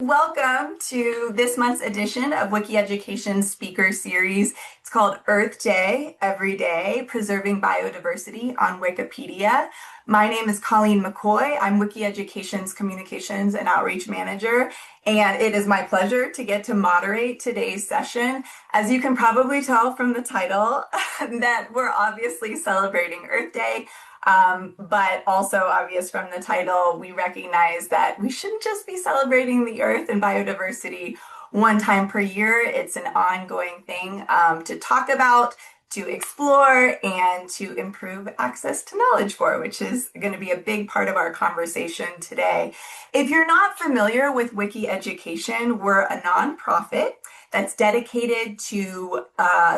Welcome to this month's edition of Wiki Education's speaker series. It's called Earth Day, Every Day, Preserving Biodiversity on Wikipedia. My name is Colleen McCoy. I'm Wiki Education's Communications and Outreach Manager, and it is my pleasure to get to moderate today's session. As you can probably tell from the title, that we're obviously celebrating Earth Day. But also obvious from the title, we recognize that we shouldn't just be celebrating the earth and biodiversity one time per year. It's an ongoing thing to talk about, to explore, and to improve access to knowledge for, which is going to be a big part of our conversation today. If you're not familiar with Wiki Education, we're a nonprofit that's dedicated to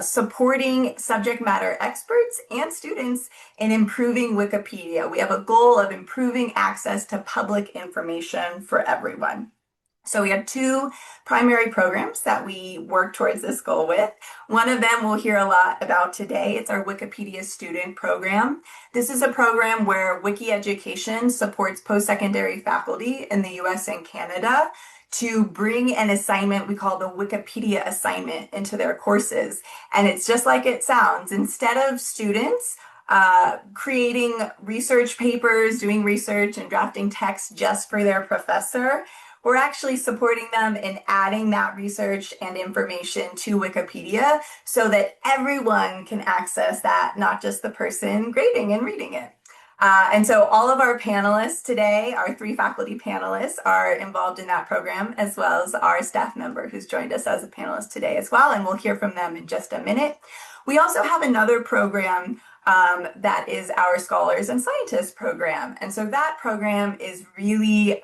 supporting subject matter experts and students in improving Wikipedia. We have a goal of improving access to public information for everyone. So we have two primary programs that we work towards this goal with. One of them we'll hear a lot about today. It's our Wikipedia Student Program. This is a program where Wiki Education supports post-secondary faculty in the US and Canada to bring an assignment we call the Wikipedia assignment into their courses. And it's just like it sounds. Instead of students creating research papers, doing research and drafting text just for their professor, we're actually supporting them in adding that research and information to Wikipedia so that everyone can access that, not just the person grading and reading it. And so all of our panelists today, our three faculty panelists, are involved in that program, as well as our staff member who's joined us as a panelist today as well, and we'll hear from them in just a minute. We also have another program that is our Scholars and Scientists program. And so that program is really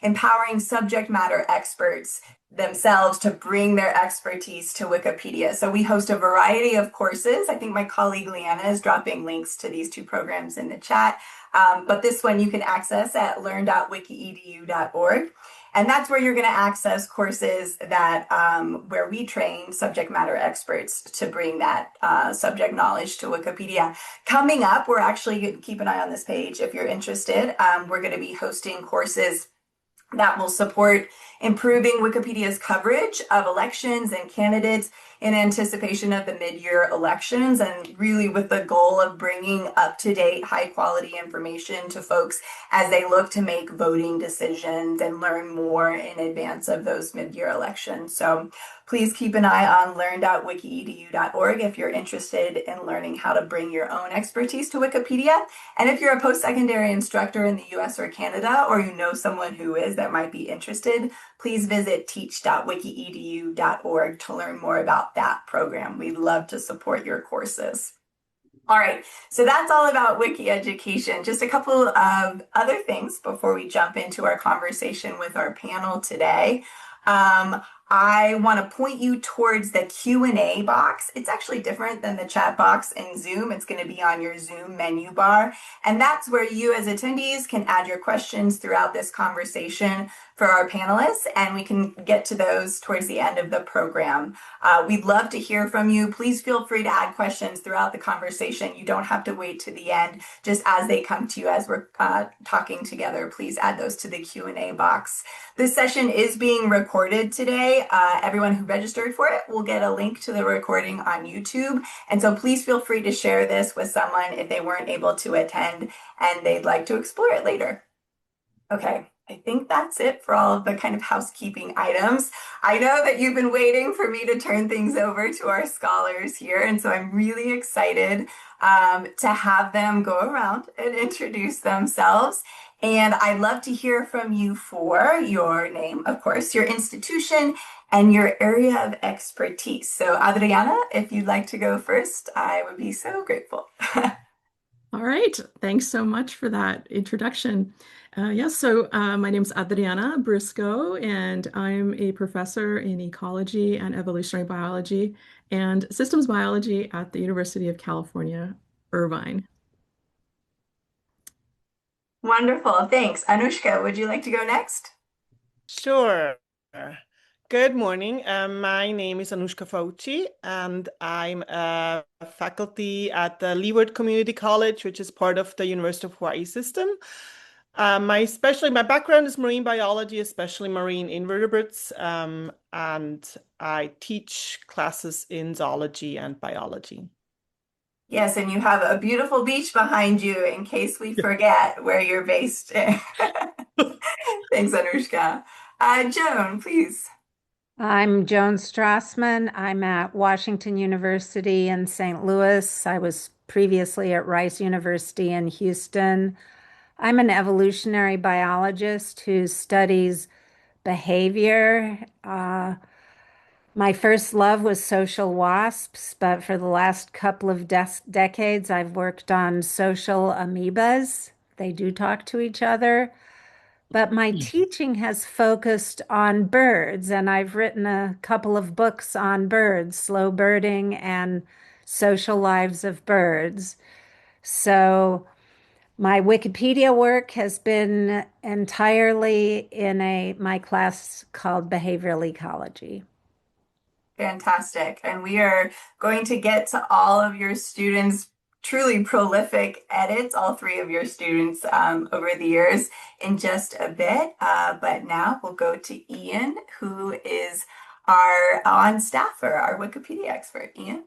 empowering subject matter experts themselves to bring their expertise to Wikipedia. So we host a variety of courses. I think my colleague Leanna is dropping links to these two programs in the chat. But this one you can access at learn.wikiedu.org. And that's where you're going to access courses that where we train subject matter experts to bring that subject knowledge to Wikipedia. Coming up, we're actually, keep an eye on this page if you're interested. We're going to be hosting courses that will support improving Wikipedia's coverage of elections and candidates in anticipation of the mid-year elections, and really with the goal of bringing up-to-date, high-quality information to folks as they look to make voting decisions and learn more in advance of those mid-year elections. So please keep an eye on learn.wikiedu.org if you're interested in learning how to bring your own expertise to Wikipedia. And if you're a post-secondary instructor in the US or Canada, or you know someone who is that might be interested, please visit teach.wikiedu.org to learn more about that program. We'd love to support your courses. All right, so that's all about Wiki Education. Just a couple of other things before we jump into our conversation with our panel today. I want to point you towards the Q&A box. It's actually different than the chat box in Zoom. It's going to be on your Zoom menu bar. And that's where you as attendees can add your questions throughout this conversation for our panelists, and we can get to those towards the end of the program. We'd love to hear from you. Please feel free to add questions throughout the conversation. You don't have to wait to the end. Just as they come to you as we're talking together, please add those to the Q&A box. This session is being recorded today. Everyone who registered for it will get a link to the recording on YouTube. And so please feel free to share this with someone if they weren't able to attend and they'd like to explore it later. Okay. I think that's it for all of the kind of housekeeping items. I know that you've been waiting for me to turn things over to our scholars here, and so I'm really excited to have them go around and introduce themselves. And I'd love to hear from you for your name, of course, your institution, and your area of expertise. So Adriana, if you'd like to go first, I would be so grateful. All right, thanks so much for that introduction. My name is Adriana Briscoe, and I'm a professor in ecology and evolutionary biology and systems biology at the University of California, Irvine. Wonderful, thanks. Anushka, would you like to go next? Sure. Good morning. My name is Anushka Fauci, and I'm a faculty at the Leeward Community College, which is part of the University of Hawaii system. My background is marine biology, especially marine invertebrates, and I teach classes in zoology and biology. Yes, and you have a beautiful beach behind you in case we forget where you're based. Thanks, Anushka. Joan, please. I'm Joan Strassman. I'm at Washington University in St. Louis. I was previously at Rice University in Houston. I'm an evolutionary biologist who studies behavior. My first love was social wasps, but for the last couple of decades, I've worked on social amoebas. They do talk to each other. But my teaching has focused on birds, and I've written a couple of books on birds, slow birding and social lives of birds. So my Wikipedia work has been entirely in my class called behavioral ecology. Fantastic. And we are going to get to all of your students' truly prolific edits, all three of your students over the years in just a bit. But now we'll go to Ian, who is our on staffer, our Wikipedia expert. Ian?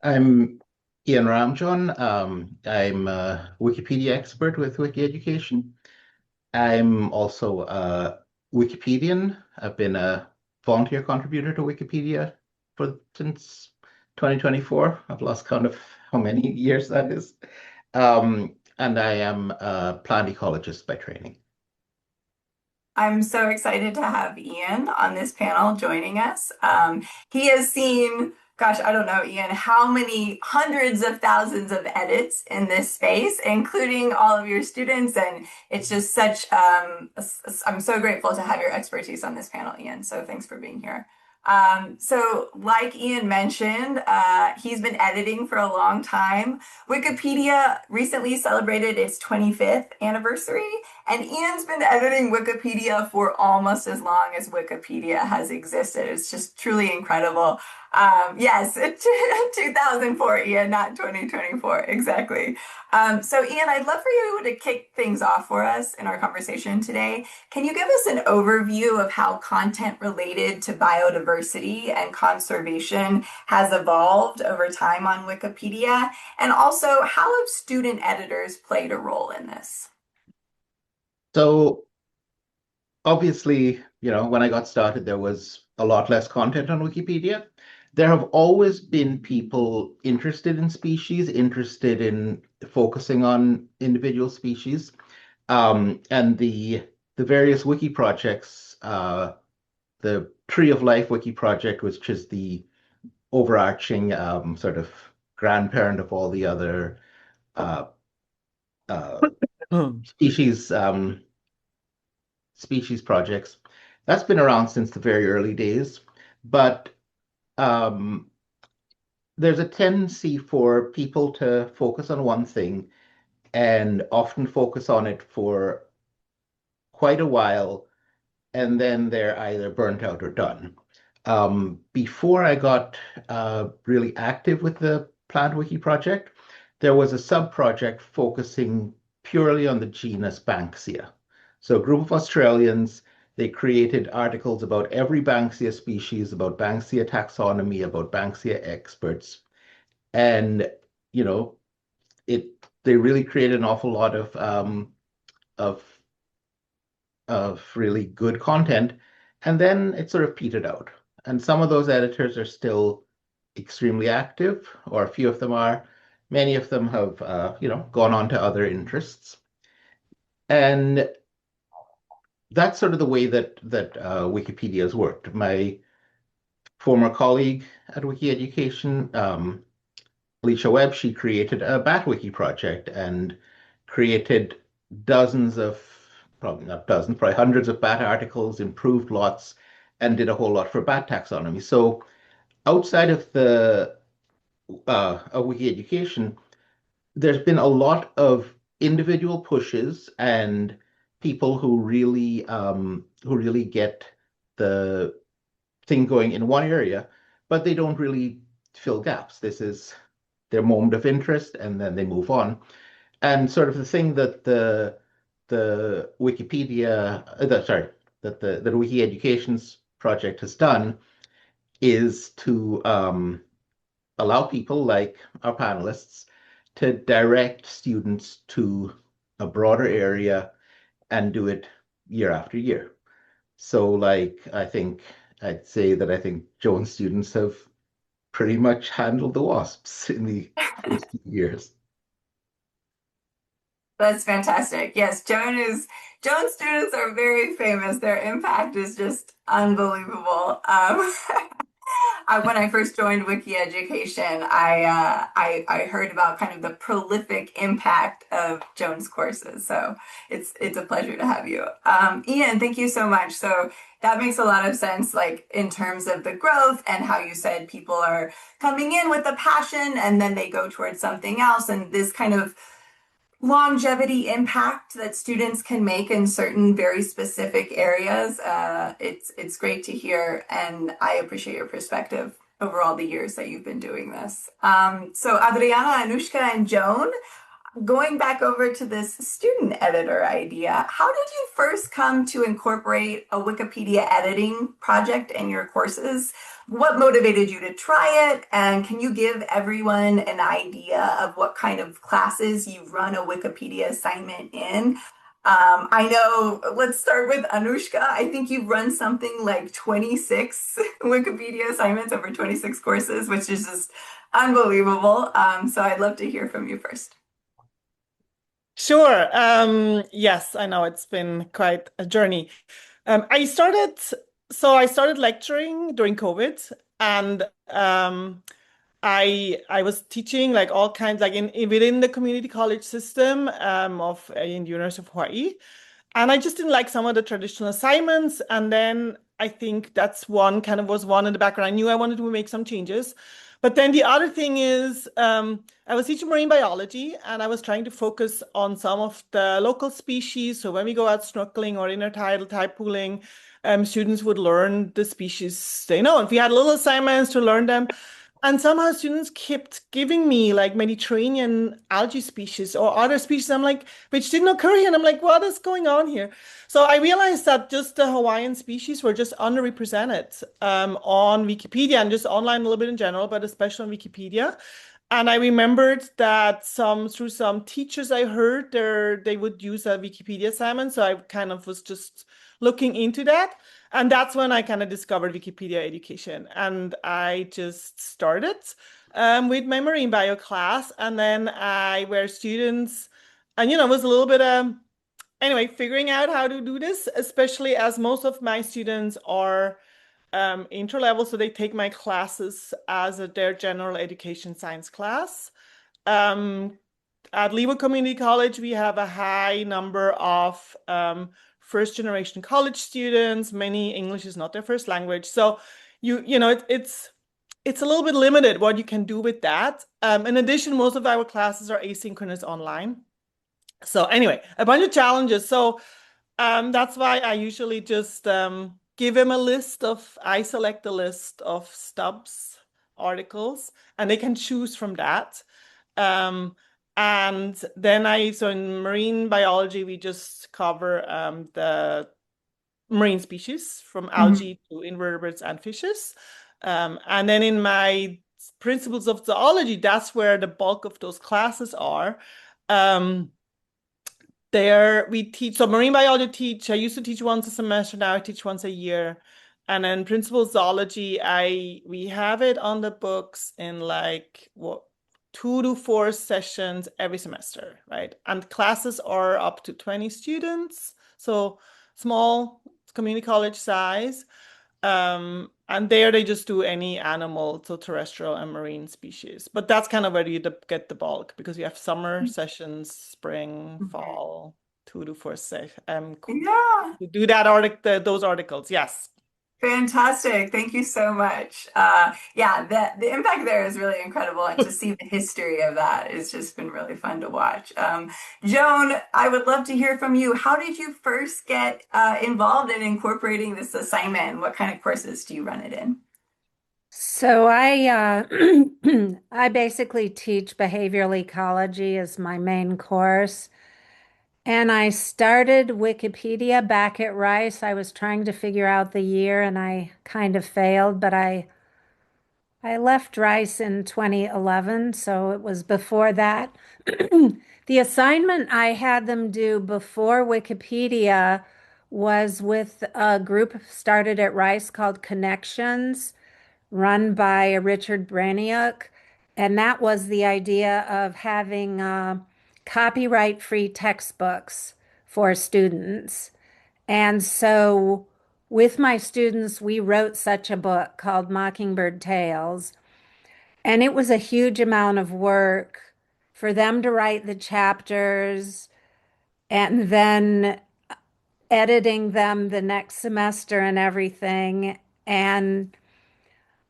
I'm Ian Ramjohn. I'm a Wikipedia expert with Wiki Education. I'm also a Wikipedian. I've been a volunteer contributor to Wikipedia since 2024. I've lost count of how many years that is. And I am a plant ecologist by training. I'm so excited to have Ian on this panel joining us. He has seen, gosh, I don't know, Ian, how many hundreds of thousands of edits in this space, including all of your students. And it's just such, I'm so grateful to have your expertise on this panel, Ian. So thanks for being here. So like Ian mentioned, he's been editing for a long time. Wikipedia recently celebrated its 25th anniversary, and Ian's been editing Wikipedia for almost as long as Wikipedia has existed. It's just truly incredible. Yes, 2004, Ian, not 2024, exactly. So Ian, I'd love for you to kick things off for us in our conversation today. Can you give us an overview of how content related to biodiversity and conservation has evolved over time on Wikipedia? And also, how have student editors played a role in this? So obviously, when I got started, there was a lot less content on Wikipedia. There have always been people interested in species, interested in focusing on individual species. And the various wiki projects, the Tree of Life wiki project, which is the overarching sort of grandparent of all the other uh, species species projects. That's been around since the very early days, but um, there's a tendency for people to focus on one thing and often focus on it for quite a while, and then they're either burnt out or done. Before I got really active with the Plant Wiki project, there was a sub-project focusing purely on the genus Banksia. So a group of Australians, they created articles about every Banksia species, about Banksia taxonomy, about Banksia experts. And, you know, they really created an awful lot of really good content. And then it sort of petered out. And some of those editors are still extremely active, or a few of them are. Many of them have, gone on to other interests. And that's sort of the way that Wikipedia has worked. My former colleague at Wiki Education, Alicia Webb, she created a Bat Wiki project and created dozens of, probably not dozens, probably hundreds of bat articles, improved lots, and did a whole lot for bat taxonomy. So outside of the of Wiki Education, there's been a lot of individual pushes and people who really get the thing going in one area, but they don't really fill gaps. This is their moment of interest, and then they move on. And sort of the thing that the the Wikipedia, sorry, that the Wiki Educations project has done is to allow people like our panelists to direct students to a broader area and do it year after year. So, like, I'd say that I think Joan's students have pretty much handled the wasps in the first few years. That's fantastic. Yes, Joan's students are very famous. Their impact is just unbelievable. When I first joined Wiki Education, I heard about kind of the prolific impact of Joan's courses. So it's a pleasure to have you. Ian, thank you so much. So that makes a lot of sense, like in terms of the growth and how you said people are coming in with a passion and then they go towards something else, and this kind of longevity impact that students can make in certain very specific areas. It's great to hear, and I appreciate your perspective over all the years that you've been doing this. So Adriana, Anushka, and Joan, going back over to this student editor idea, how did you first come to incorporate a Wikipedia editing project in your courses? What motivated you to try it? And can you give everyone an idea of what kind of classes you run a Wikipedia assignment in? I know, let's start with Anushka. I think you've run something like 26 Wikipedia assignments over 26 courses, which is just unbelievable. So I'd love to hear from you first. Sure. Yes, I know it's been quite a journey. I started lecturing during COVID, and I was teaching like all kinds, like within the community college system of in the University of Hawaii. And I just didn't like some of the traditional assignments. And then I think that's was one in the background. I knew I wanted to make some changes. But then the other thing is, I was teaching marine biology and I was trying to focus on some of the local species. So when we go out snorkeling or intertidal tide pooling, students would learn the species they know. If we had little assignments to learn them, and somehow students kept giving me like Mediterranean algae species or other species. I'm like, which didn't occur here. And I'm like, what is going on here? So I realized that just the Hawaiian species were just underrepresented on Wikipedia and just online a little bit in general, but especially on Wikipedia. And I remembered that through some teachers I heard they would use a Wikipedia assignment. So I kind of was just looking into that. And that's when I kind of discovered Wikipedia education. And I just started with my marine bio class. And then were students, and it was a little bit, anyway, figuring out how to do this, especially as most of my students are intro level. So they take my classes as their general education science class. At Leeward Community College, we have a high number of first generation college students. Many English is not their first language. So it's a little bit limited what you can do with that. In addition, most of our classes are asynchronous online. So anyway, a bunch of challenges. So that's why I usually just give them I select a list of stubs articles and they can choose from that. And then so in marine biology, we just cover the marine species from algae to invertebrates and fishes. And then in my principles of zoology, that's where the bulk of those classes are. There we teach, so marine biology I used to teach once a semester, now I teach once a year. And then principles zoology, we have it on the books in like 2 to 4 sessions every semester, right? And classes are up to 20 students, so small community college size. And there they just do any animal, so terrestrial and marine species. But that's kind of where you get the bulk because you have summer sessions, spring, fall, 2 to 4 Yeah. to do those articles. Yes. Fantastic. Thank you so much. Yeah, the impact there is really incredible, and to see the history of that has just been really fun to watch. Joan, I would love to hear from you. How did you first get involved in incorporating this assignment? What kind of courses do you run it in? So I basically teach behavioral ecology as my main course. And I started Wikipedia back at Rice. I was trying to figure out the year and I kind of failed, but I left Rice in 2011, so it was before that. The assignment I had them do before Wikipedia was with a group started at Rice called Connections, run by Richard Braniuk. And that was the idea of having copyright-free textbooks for students. And so with my students, we wrote such a book called Mockingbird Tales. And it was a huge amount of work for them to write the chapters and then editing them the next semester and everything. And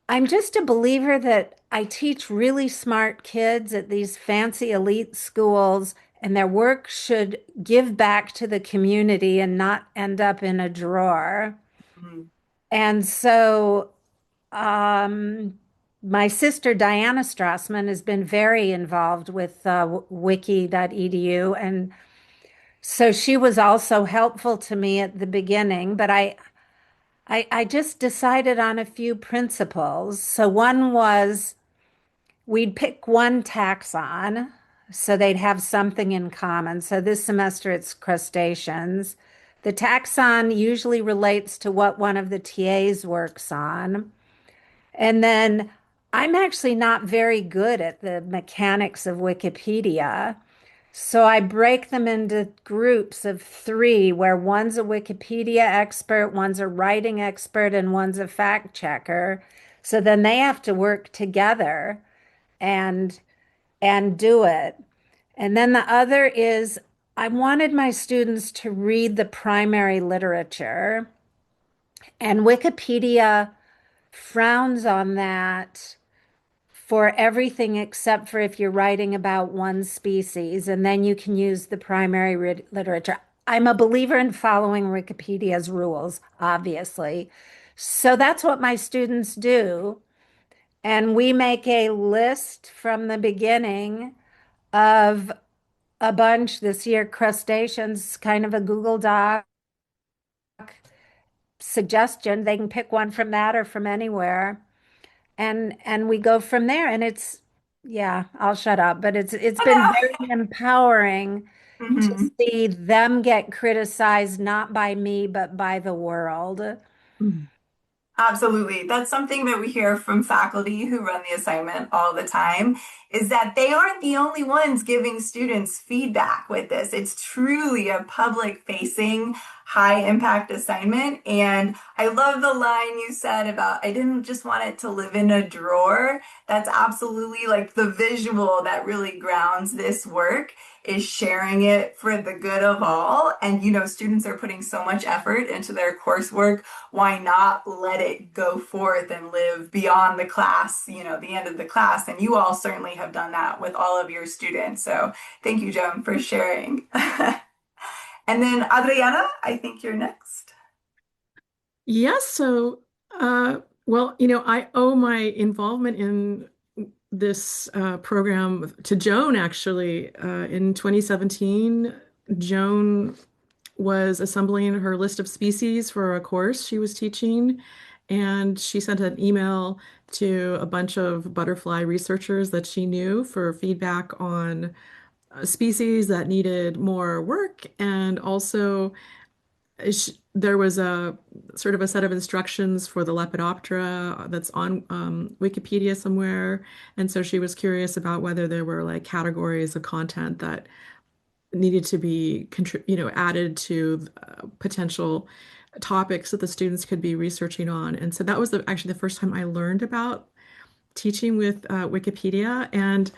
I'm just a believer that I teach really smart kids at these fancy elite schools, and their work should give back to the community and not end up in a drawer. Mhm. And so, um, my sister Diana Strassman has been very involved with wiki.edu, and so she was also helpful to me at the beginning, but I just decided on a few principles. So one was we'd pick one taxon so they'd have something in common. So this semester it's crustaceans. The taxon usually relates to what one of the TAs works on. And then I'm actually not very good at the mechanics of Wikipedia. So I break them into groups of three, where one's a Wikipedia expert, one's a writing expert, and one's a fact checker. So then they have to work together and do it. And then the other is I wanted my students to read the primary literature, and Wikipedia frowns on that for everything except for if you're writing about one species, and then you can use the primary literature. I'm a believer in following Wikipedia's rules, obviously. So that's what my students do. And we make a list from the beginning of a bunch this year, crustaceans, kind of a Google Doc suggestion. They can pick one from that or from anywhere. And we go from there. And it's, yeah, I'll shut up, but it's been very empowering to Mhm. see them get criticized, not by me, but by the world. Mm. Absolutely. That's something that we hear from faculty who run the assignment all the time, is that they aren't the only ones giving students feedback with this. It's truly a public facing, high impact assignment. And I love the line you said about, I didn't just want it to live in a drawer. That's absolutely like the visual that really grounds this work, is sharing it for the good of all. And, students are putting so much effort into their coursework. Why not let it go forth and live beyond the class, the end of the class? And you all certainly have done that with all of your students. So thank you, Joan, for sharing. And then Adriana, I think you're next. Yes, so well, I owe my involvement in this program to Joan, actually. In 2017, Joan was assembling her list of species for a course she was teaching, and she sent an email to a bunch of butterfly researchers that she knew for feedback on species that needed more work. And also, there was a sort of a set of instructions for the Lepidoptera that's on Wikipedia somewhere. And so she was curious about whether there were like categories of content that needed to be added to potential topics that the students could be researching on. And so that was actually the first time I learned about teaching with Wikipedia. And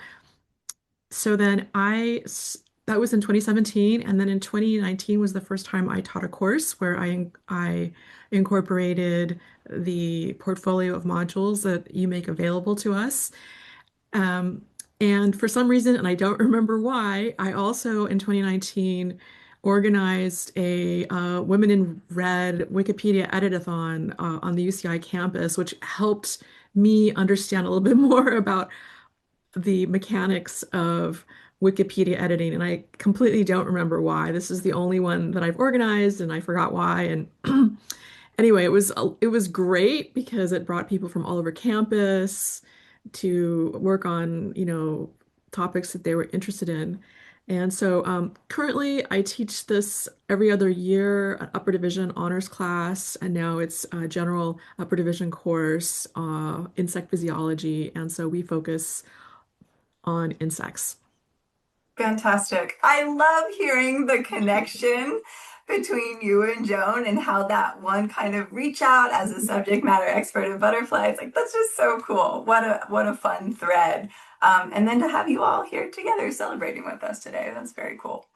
so then that was in 2017, and then in 2019 was the first time I taught a course where I incorporated the portfolio of modules that you make available to us. And for some reason, and I don't remember why, I also in 2019 organized a Women in Red Wikipedia edit-a-thon on the UCI campus, which helped me understand a little bit more about the mechanics of Wikipedia editing, and I completely don't remember why. This is the only one that I've organized, and I forgot why. And anyway, it was great because it brought people from all over campus to work on, topics that they were interested in. And so currently I teach this every other year, an upper division honors class, and now it's a general upper division course, insect physiology. And so we focus on insects. Fantastic. I love hearing the connection between you and Joan and how that one kind of reach out as a subject matter expert in butterflies. Like that's just so cool. What a fun thread. And then to have you all here together celebrating with us today. That's very cool.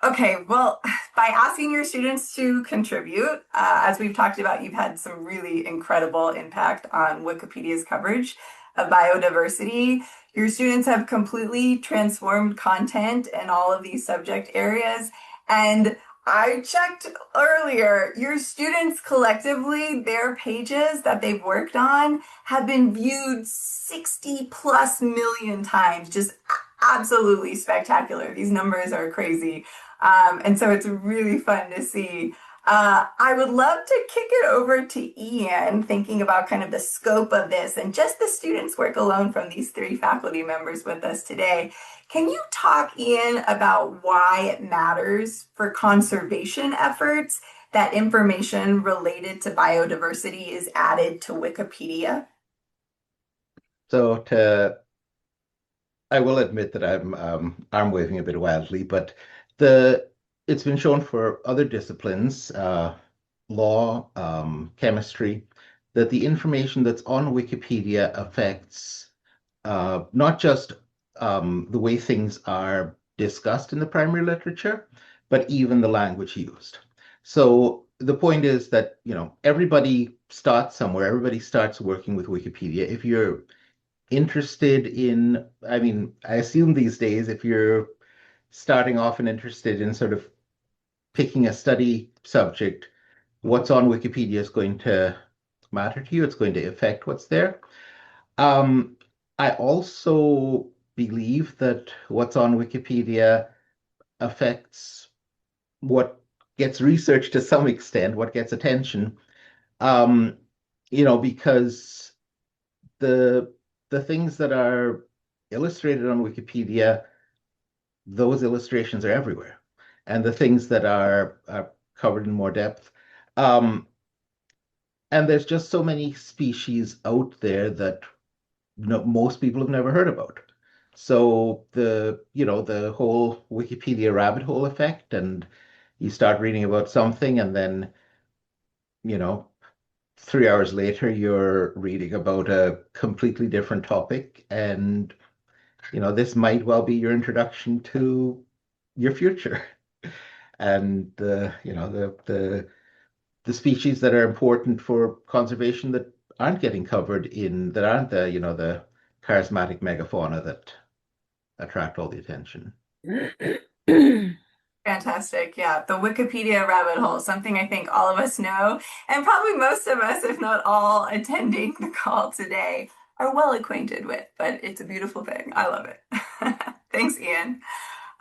Okay, well, by asking your students to contribute, as we've talked about, you've had some really incredible impact on Wikipedia's coverage of biodiversity. Your students have completely transformed content in all of these subject areas. And I checked earlier, your students collectively, their pages that they've worked on have been viewed 60 plus million times. Just absolutely spectacular. These numbers are crazy. And so it's really fun to see. I would love to kick it over to Ian, thinking about kind of the scope of this and just the students' work alone from these three faculty members with us today. Can you talk, Ian, about why it matters for conservation efforts that information related to biodiversity is added to Wikipedia? So I will admit that I'm arm waving a bit wildly, but the it's been shown for other disciplines, law, chemistry, that the information that's on Wikipedia affects not just the way things are discussed in the primary literature, but even the language used. So the point is that, everybody starts somewhere, everybody starts working with Wikipedia. If you're interested in, I mean, I assume these days, if you're starting off and interested in sort of picking a study subject, what's on Wikipedia is going to matter to you. It's going to affect what's there. I also believe that what's on Wikipedia affects what gets researched to some extent, what gets attention. Um, because the the things that are illustrated on Wikipedia, those illustrations are everywhere. And the things that are covered in more depth. Um, and there's just so many species out there that no, most people have never heard about. So the whole Wikipedia rabbit hole effect, and you start reading about something, and then, you know, 3 hours later, you're reading about a completely different topic, and this might well be your introduction to your future. And the species that are important for conservation that aren't getting covered that aren't the charismatic megafauna that attract all the attention. Fantastic. Yeah, the Wikipedia rabbit hole, something I think all of us know, and probably most of us, if not all, attending the call today are well acquainted with, but it's a beautiful thing. I love it. Thanks, Ian.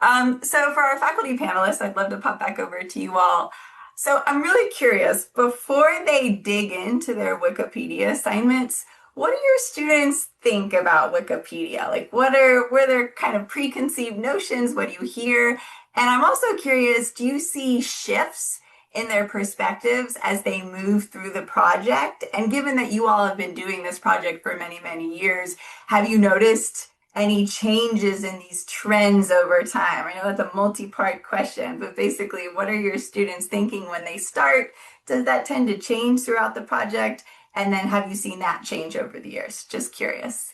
So for our faculty panelists, I'd love to pop back over to you all. So I'm really curious, before they dig into their Wikipedia assignments, what do your students think about Wikipedia? Like were their kind of preconceived notions? What do you hear? And I'm also curious, do you see shifts in their perspectives as they move through the project? And given that you all have been doing this project for many, many years, have you noticed any changes in these trends over time? I know it's a multi-part question, but basically, what are your students thinking when they start? Does that tend to change throughout the project? And then have you seen that change over the years? Just curious.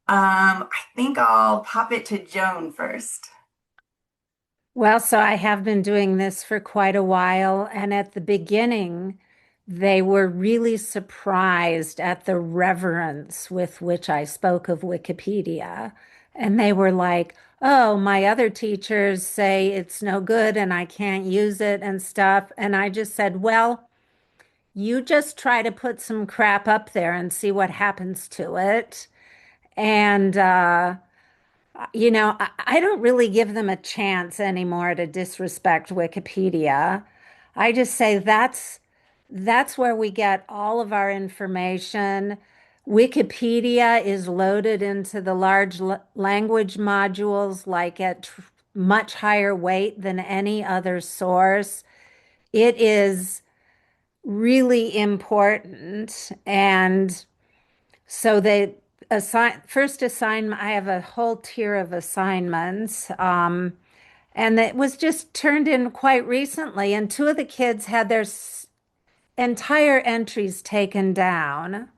I think I'll pop it to Joan first. Well, so I have been doing this for quite a while, and at the beginning, they were really surprised at the reverence with which I spoke of Wikipedia. And they were like, oh, my other teachers say it's no good and I can't use it and stuff. And I just said, well, you just try to put some crap up there and see what happens to it. And I don't really give them a chance anymore to disrespect Wikipedia. I just say that's where we get all of our information. Wikipedia is loaded into the large language modules like at much higher weight than any other source. It is really important. And so they first assignment, I have a whole tier of assignments. And it was just turned in quite recently. And two of the kids had their entire entries taken down.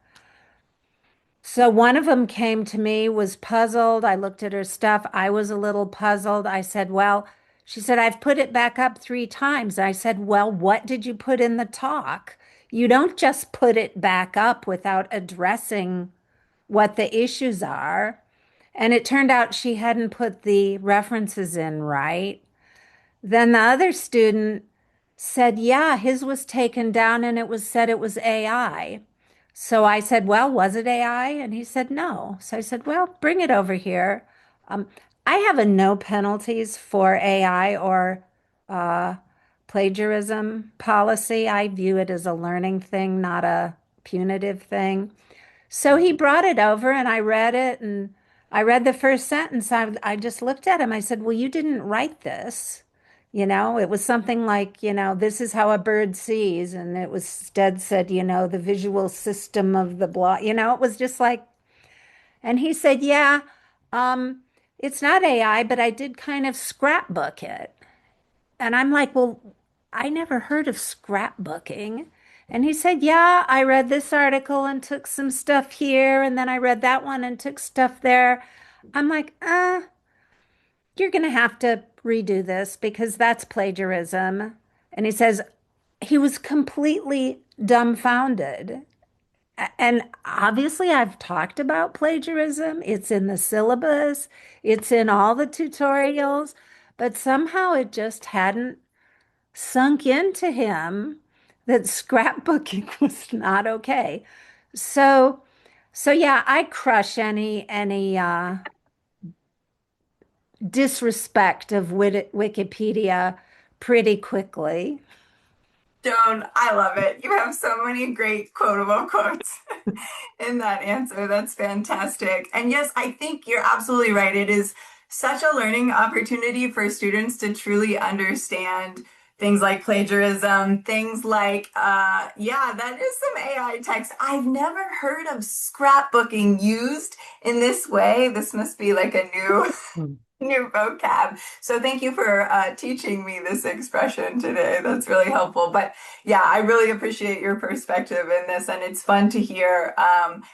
So one of them came to me, was puzzled. I looked at her stuff. I was a little puzzled. I said, well, she said, I've put it back up 3 times. I said, well, what did you put in the talk? You don't just put it back up without addressing what the issues are. And it turned out she hadn't put the references in right. Then the other student said, yeah, his was taken down and it was said it was AI. So I said, well, was it AI? And he said, no. So I said, well, bring it over here. Um, I have a no penalties for AI or uh, plagiarism policy. I view it as a learning thing, not a punitive thing. So he brought it over and I read it and I read the first sentence. I just looked at him. I said, well, you didn't write this. It was something like, this is how a bird sees. And it was instead said, the visual system of the blah, it was just like, and he said, yeah, um, it's not AI, but I did kind of scrapbook it. And I'm like, well, I never heard of scrapbooking. And he said, yeah, I read this article and took some stuff here, and then I read that one and took stuff there. I'm like, you're going to have to redo this because that's plagiarism. And he says he was completely dumbfounded. And obviously, I've talked about plagiarism. It's in the syllabus, it's in all the tutorials, but somehow it just hadn't sunk into him that scrapbooking was not okay. So, so yeah, I crush any disrespect of Wikipedia pretty quickly. Joan, I love it. You have so many great quotable quotes in that answer. That's fantastic. And yes, I think you're absolutely right. It is such a learning opportunity for students to truly understand things like plagiarism, things like, yeah, that is some AI text. I've never heard of scrapbooking used in this way. This must be like a new vocab. So thank you for teaching me this expression today. That's really helpful. But yeah, I really appreciate your perspective in this, and it's fun to hear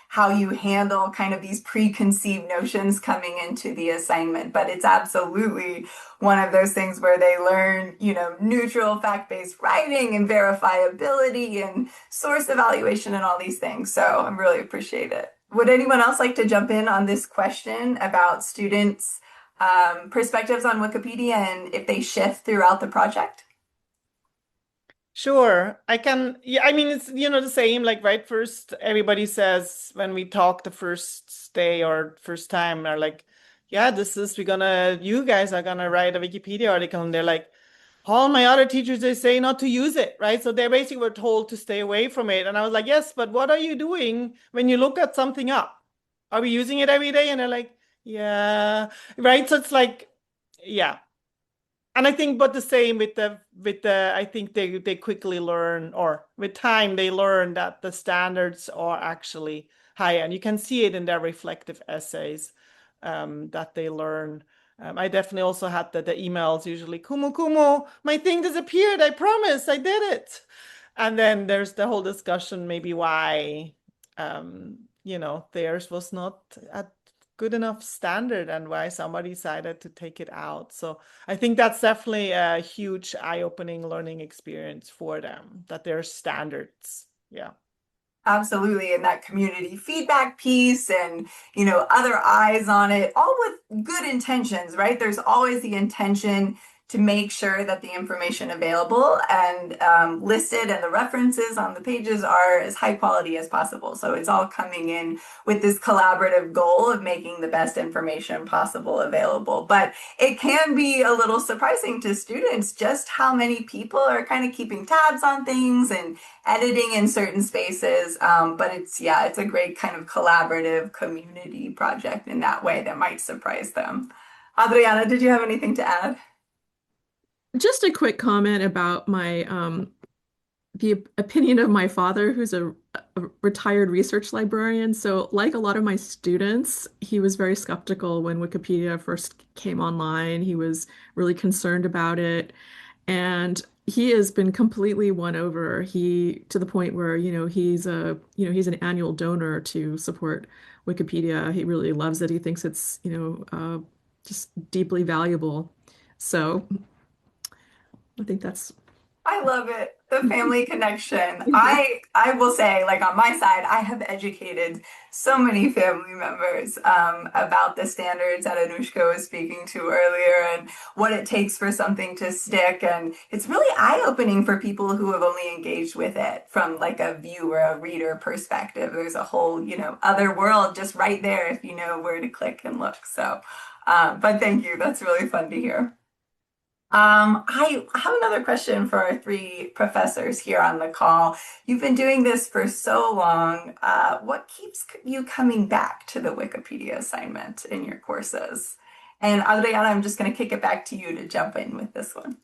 how you handle kind of these preconceived notions coming into the assignment. But it's absolutely one of those things where they learn, neutral fact-based writing and verifiability and source evaluation and all these things. So I really appreciate it. Would anyone else like to jump in on this question about students' perspectives on Wikipedia and if they shift throughout the project? Sure, I can. Yeah, I mean, it's, the same, like, right, first, everybody says when we talk the first day or first time, are like, yeah, you guys are gonna write a Wikipedia article. And they're like, all my other teachers, they say not to use it, right? So they basically were told to stay away from it. And I was like, yes, but what are you doing when you look at something up? Are we using it every day? And they're like, yeah, right. So it's like, yeah. And I think, but the same with the, I think they quickly learn, or with time, they learn that the standards are actually high. And you can see it in their reflective essays that they learn. I definitely also had the emails usually, Kumu, my thing disappeared. I promise I did it. And then there's the whole discussion, maybe why, theirs was not at good enough standard and why somebody decided to take it out. So I think that's definitely a huge eye-opening learning experience for them, that there are standards. Yeah. Absolutely. And that community feedback piece and, other eyes on it, all with good intentions, right? There's always the intention to make sure that the information available and listed and the references on the pages are as high quality as possible. So it's all coming in with this collaborative goal of making the best information possible available. But it can be a little surprising to students just how many people are kind of keeping tabs on things and editing in certain spaces. But yeah, it's a great kind of collaborative community project in that way that might surprise them. Adriana, did you have anything to add? Just a quick comment about my the opinion of my father, who's a retired research librarian. So, like a lot of my students, he was very skeptical when Wikipedia first came online. He was really concerned about it. And he has been completely won over. He to the point where, he's an annual donor to support Wikipedia. He really loves it. He thinks it's, just deeply valuable. So I think that's I love it. The family connection. I will say, like on my side, I have educated so many family members about the standards that Anushka was speaking to earlier and what it takes for something to stick. And it's really eye-opening for people who have only engaged with it from like a viewer, a reader perspective. There's a whole, other world just right there if you know where to click and look. So, but thank you. That's really fun to hear. I have another question for our three professors here on the call. You've been doing this for so long. What keeps you coming back to the Wikipedia assignment in your courses? And Adriana, I'm just going to kick it back to you to jump in with this one.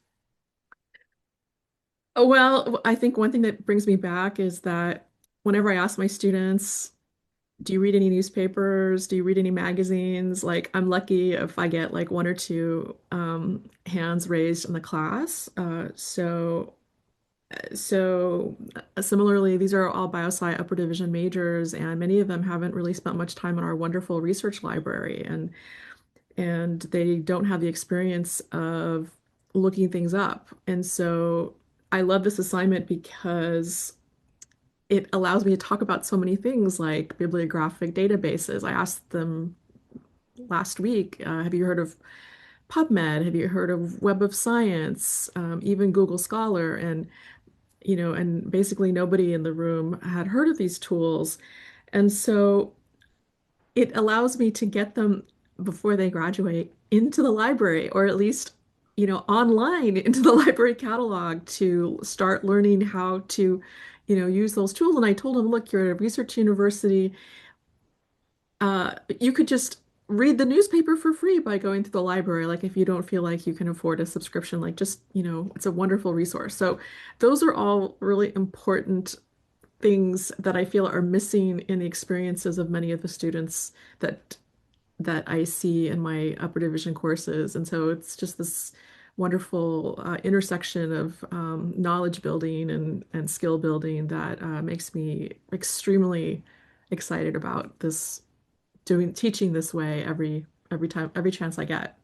Oh, well, I think one thing that brings me back is that whenever I ask my students, do you read any newspapers? Do you read any magazines? Like, I'm lucky if I get like one or two hands raised in the class. Similarly, these are all biosci upper division majors, and many of them haven't really spent much time in our wonderful research library, and they don't have the experience of looking things up. And so I love this assignment because it allows me to talk about so many things like bibliographic databases. I asked them last week, have you heard of PubMed? Have you heard of Web of Science? Even Google Scholar? And basically nobody in the room had heard of these tools. And so it allows me to get them before they graduate into the library, or at least, online into the library catalog to start learning how to, use those tools. And I told them, look, you're at a research university. You could just read the newspaper for free by going to the library. Like if you don't feel like you can afford a subscription, like just, it's a wonderful resource. So those are all really important things that I feel are missing in the experiences of many of the students that I see in my upper division courses. And so it's just this wonderful intersection of knowledge building and skill building that makes me extremely excited about this teaching this way every time, every chance I get.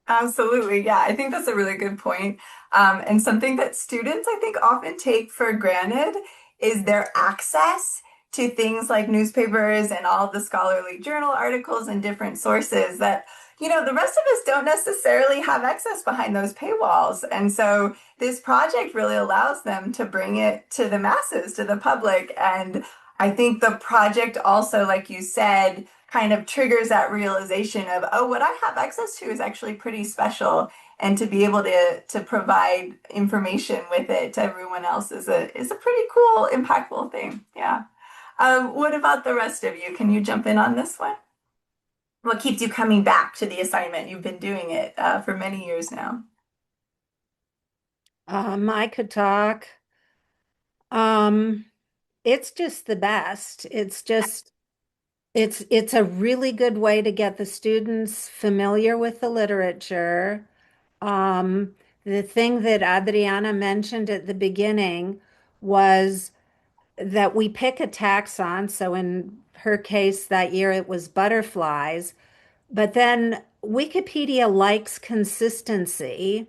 Absolutely. Yeah, I think that's a really good point. And something that students, I think, often take for granted is their access to things like newspapers and all the scholarly journal articles and different sources that, the rest of us don't necessarily have access behind those paywalls. And so this project really allows them to bring it to the masses, to the public. And I think the project also, like you said, kind of triggers that realization of, oh, what I have access to is actually pretty special. And to be able to provide information with it to everyone else is a pretty cool, impactful thing. Yeah. What about the rest of you? Can you jump in on this one? What keeps you coming back to the assignment? You've been doing it for many years now. I could talk. Um, it's just the best. It's a really good way to get the students familiar with the literature. Um, the thing that Adriana mentioned at the beginning was that we pick a taxon. So in her case that year, it was butterflies. But then Wikipedia likes consistency.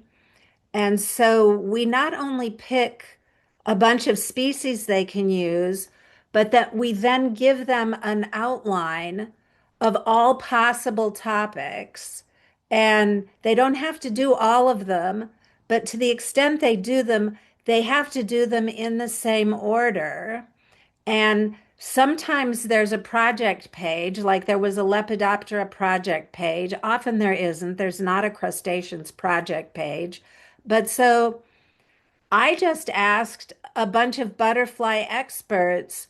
And so we not only pick a bunch of species they can use, but that we then give them an outline of all possible topics. And they don't have to do all of them, but to the extent they do them, they have to do them in the same order. And sometimes there's a project page, like there was a Lepidoptera project page. Often there isn't. There's not a crustaceans project page. But so I just asked a bunch of butterfly experts.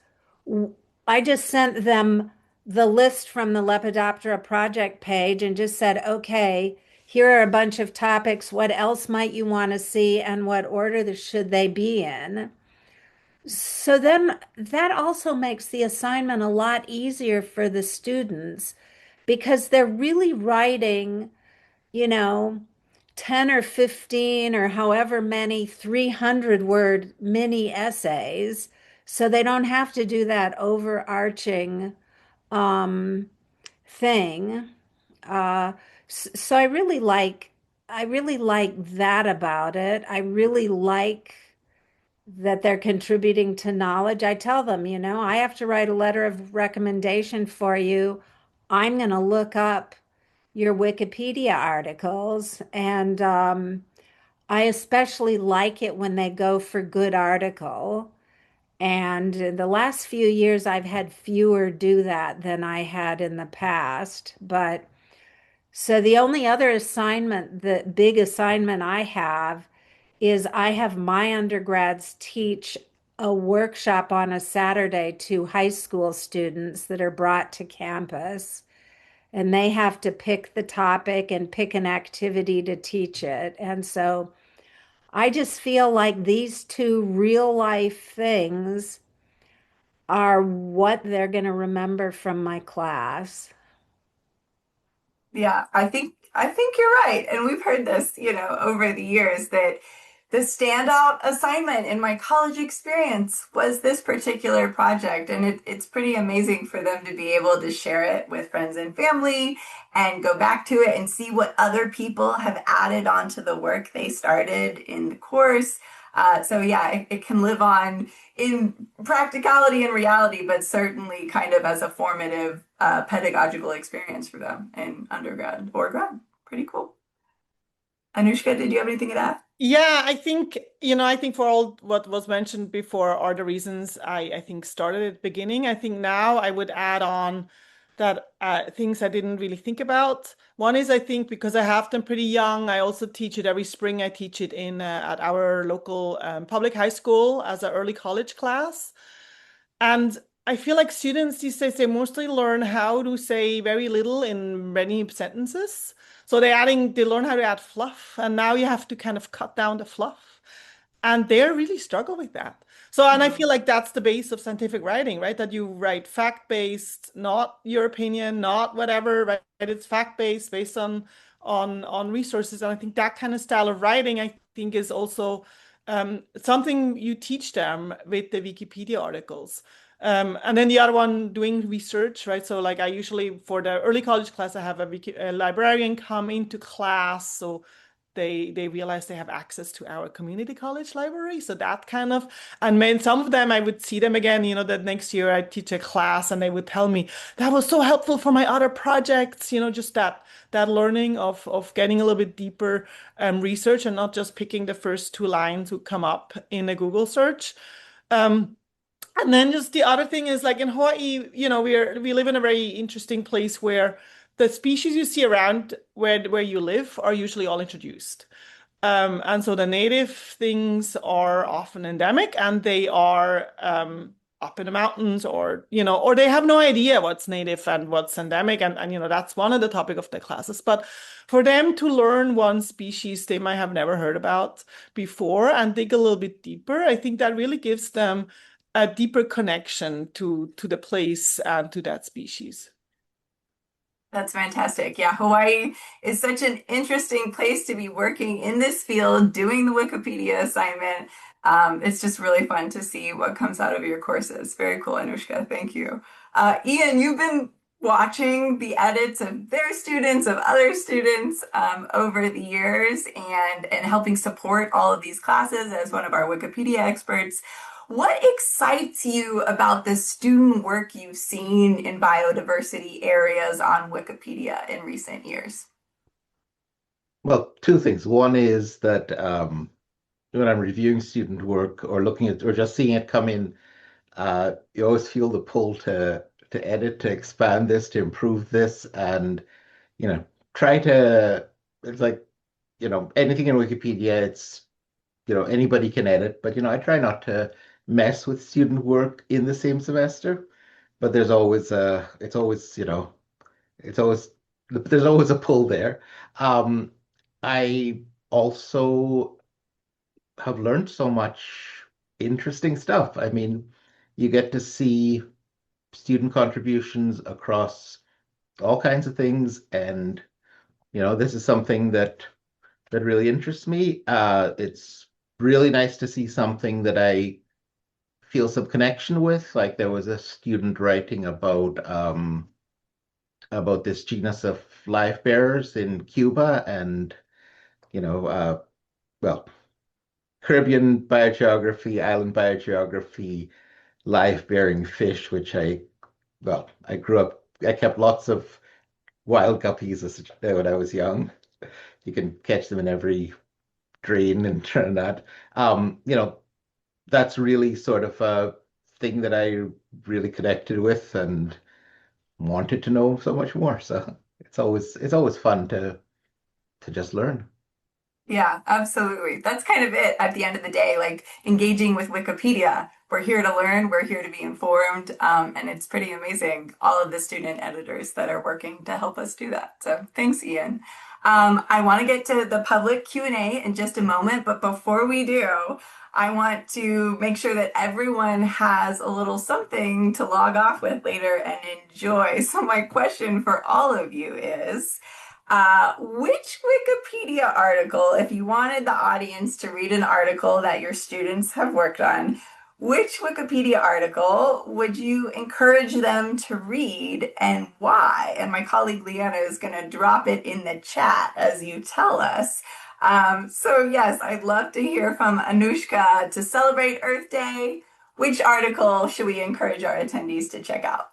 I just sent them the list from the Lepidoptera project page and just said, okay, here are a bunch of topics. What else might you want to see and what order should they be in? So then that also makes the assignment a lot easier for the students because they're really writing, you know, 10 or 15 or however many 300-word mini essays. So they don't have to do that overarching um, thing. So I really like that about it. I really like that they're contributing to knowledge. I tell them, I have to write a letter of recommendation for you. I'm going to look up your Wikipedia articles. And I especially like it when they go for good article. And in the last few years, I've had fewer do that than I had in the past. But so the only other assignment, the big assignment I have is I have my undergrads teach a workshop on a Saturday to high school students that are brought to campus. And they have to pick the topic and pick an activity to teach it. And so I just feel like these two real life things are what they're going to remember from my class. Yeah, I think you're right. And we've heard this, over the years that the standout assignment in my college experience was this particular project. And it's pretty amazing for them to be able to share it with friends and family and go back to it and see what other people have added onto the work they started in the course. So yeah, it can live on in practicality and reality, but certainly kind of as a formative pedagogical experience for them in undergrad or grad. Pretty cool. Anushka, did you have anything to add? Yeah, I think for all what was mentioned before are the reasons I think started at the beginning. I think now I would add on that things I didn't really think about. One is I think because I have them pretty young, I also teach it every spring. I teach it in at our local public high school as an early college class. And I feel like students these days, they mostly learn how to say very little in many sentences. So they learn how to add fluff, and now you have to kind of cut down the fluff. And they really struggle with that. So, and I feel like that's the base of scientific writing, right? That you write fact-based, not your opinion, not whatever, right? It's fact-based, based on resources. And I think that kind of style of writing, I think, is also something you teach them with the Wikipedia articles. And then the other one, doing research, right? So like I usually, for the early college class, I have a librarian come into class. So they realize they have access to our community college library. So that kind of, and then some of them I would see them again, that next year I teach a class and they would tell me that was so helpful for my other projects, just that learning of getting a little bit deeper research and not just picking the first two lines who come up in a Google search. And then just the other thing is like in Hawaii, we live in a very interesting place where the species you see around where you live are usually all introduced. And so the native things are often endemic and they are up in the mountains or they have no idea what's native and what's endemic. And that's one of the topic of the classes. But for them to learn one species they might have never heard about before and dig a little bit deeper, I think that really gives them a deeper connection to the place and to that species. That's fantastic. Yeah, Hawaii is such an interesting place to be working in this field, doing the Wikipedia assignment. It's just really fun to see what comes out of your courses. Very cool, Anushka. Thank you. Ian, you've been watching the edits of their students, of other students over the years and helping support all of these classes as one of our Wikipedia experts. What excites you about the student work you've seen in biodiversity areas on Wikipedia in recent years? Well, two things. One is that when I'm reviewing student work or looking at or just seeing it come in, you always feel the pull to edit, to expand this, to improve this, and you know, try to. It's like anything in Wikipedia. It's anybody can edit, but I try not to mess with student work in the same semester. But there's always it's always there's always a pull there. I also have learned so much interesting stuff. I mean, you get to see student contributions across all kinds of things, and this is something that really interests me. It's really nice to see something that I feel some connection with. Like there was a student writing about this genus of live bearers in Cuba, and you know, well, Caribbean biogeography, island biogeography, live-bearing fish, which I grew up, I kept lots of wild guppies when I was young. You can catch them in every drain in Trinidad. That's really sort of a thing that I really connected with and wanted to know so much more. So it's always fun to just learn. Yeah, absolutely. That's kind of it at the end of the day, like engaging with Wikipedia. We're here to learn, we're here to be informed, and it's pretty amazing, all of the student editors that are working to help us do that. So thanks, Ian. I want to get to the public Q&A in just a moment, but before we do, I want to make sure that everyone has a little something to log off with later and enjoy. So my question for all of you is, which Wikipedia article, if you wanted the audience to read an article that your students have worked on, which Wikipedia article would you encourage them to read and why? And my colleague Leanna is going to drop it in the chat as you tell us. So yes, I'd love to hear from Anushka to celebrate Earth Day. Which article should we encourage our attendees to check out?